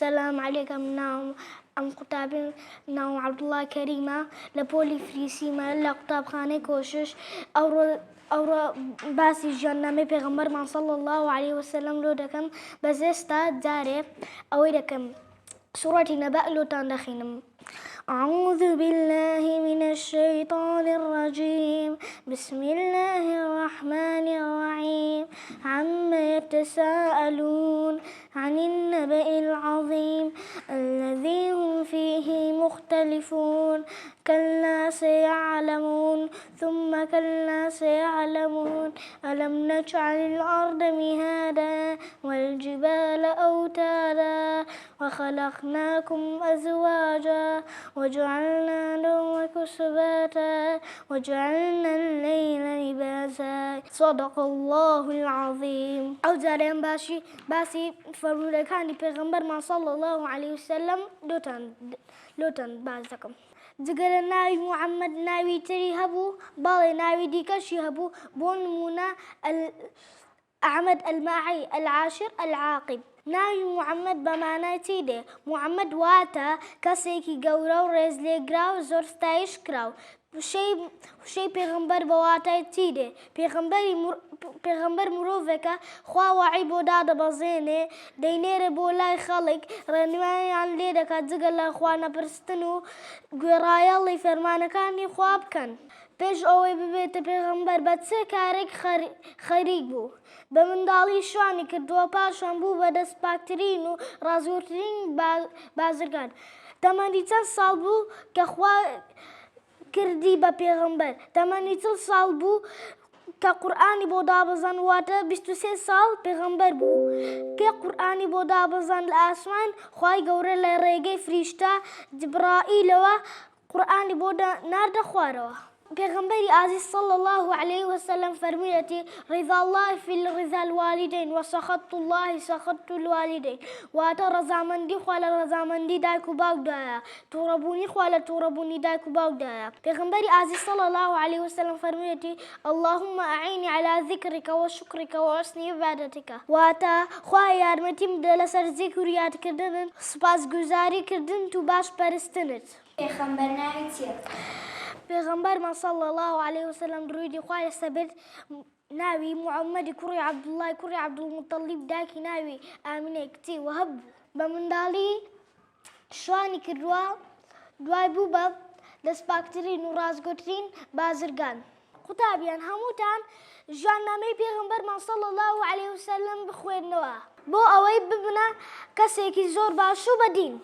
السلام عليك مناهم ئەم قوتابی ناوم عەبدوڵڵای کەریمە لە پۆلی فلیسیمە لە قوتابخانەی کۆشش ئەوڕۆ باسی ژیاننامەی پێغەمبەرمان صلی الله علیه وسلم لۆ دەکەم بەس ئێستا جارێ ئەوەی دەکەم سوڕەتی نەبەء لۆتان دەخوێنم. أعوذ بالله من الشيطان الرجيم بسم الله الرحمن الرحيم عما يتساءلون عن النبأ العظيم الذي هم فيه مختلفون كلا سيعلمون ثم كلا سيعلمون ألم نجعل الأرض مهادا والجبال أوتادا وخلقناكم أزواجا وجعلنا نومكم سباتا وجعلنا الليل لباسا صدق الله العظيم. أو جارين باسي فرمودەکانی پێغەمبەرمان صلی الله عليه وسلم لۆتان باس دەکەم. جگەرە ناوی محەممەد ناوی تری هەبوو باڵێ ناوی دیکەشی هەبوو بۆ نمونە ئەحمەد ئەلماعی العاشر العاقب. ناوی محەممەد بەمانای چی دێ؟ محەممەد واتە کەسێکی گەورە و ڕێز لێگراو زۆر ستایش کراو. وشەی پێغەمبەر بە واتای چی دێ؟ پێغەمبەر مرۆڤێکە خوا وەحی بۆ دادەبەزێنێ دەینێرە بۆ لای خەڵک ڕێنماییان لێ دەکات جگە لە خوا نەپرستن و گوێڕایەڵی فەرمانەکانی خوا بکەن. پێش ئەوەی ببێتە پێغەمبەر بە چ کارێک خەریک بوو؟ بە منداڵی شوانی کردووە پاشان بوو بە دەست پاکترین و ڕازگۆترین بازرگان. تەمەنی چەند ساڵ بوو کە خوا کردی بە پێغەمبەر؟ تەمەنی 40 ساڵ بوو کە قورئانی بۆ دابەزان واتە 23 ساڵ پێغەمبەر بوو. کێ قورئانی بۆ دابەزان لە ئاسمان؟ خوای گەورە لە ڕێگەی فریشتە جبرائیلەوە قورئانی بۆ ناردە خوارەوە. پێغەمبەری ئازیز صلی الله عليه وسلم فەرموویەتی ڕضا الله في رضا الوالدين وسخط الله سخط الوالدين. واتە ڕەزامەندی خوا لە ڕەزامەندی دایک و باوکدایە، تووڕەبوونی خوا لە تووڕەبوونی دایک و باوکدایە. پێغەمبەری ئازیز صلی الله عليه وسلم فەرموویەتی اللهم أعيني على ذكرك وشكرك وحسن عبادتك. واتە خوا یارمەتیم بدە لەسەر زیکر و یادکردنت، سوپاسگوزاریکردن و باش پەرستنت. پێغەمبەر ناوی چییە؟ پێغەمبەرمان صلی الله عليه وسلم درودی خوای لەسەر بێت ناوی محەممەدی کوڕی عەبدوڵڵای کوڕی عەبدولموتەڵیب دایکی ناوی ئامینەی کچی وەهەب بوو. بە منداڵی شوانی کردووە دوای بوو بە دەستپاکترین و ڕازگۆترین بازرگان. قوتابیان هەمووتان ژیاننامەی پێغەمبەرمان صلی الله عليه وسلم بخوێننەوە بۆ ئەوەی ببنە کەسێکی زۆر باش و بەدین.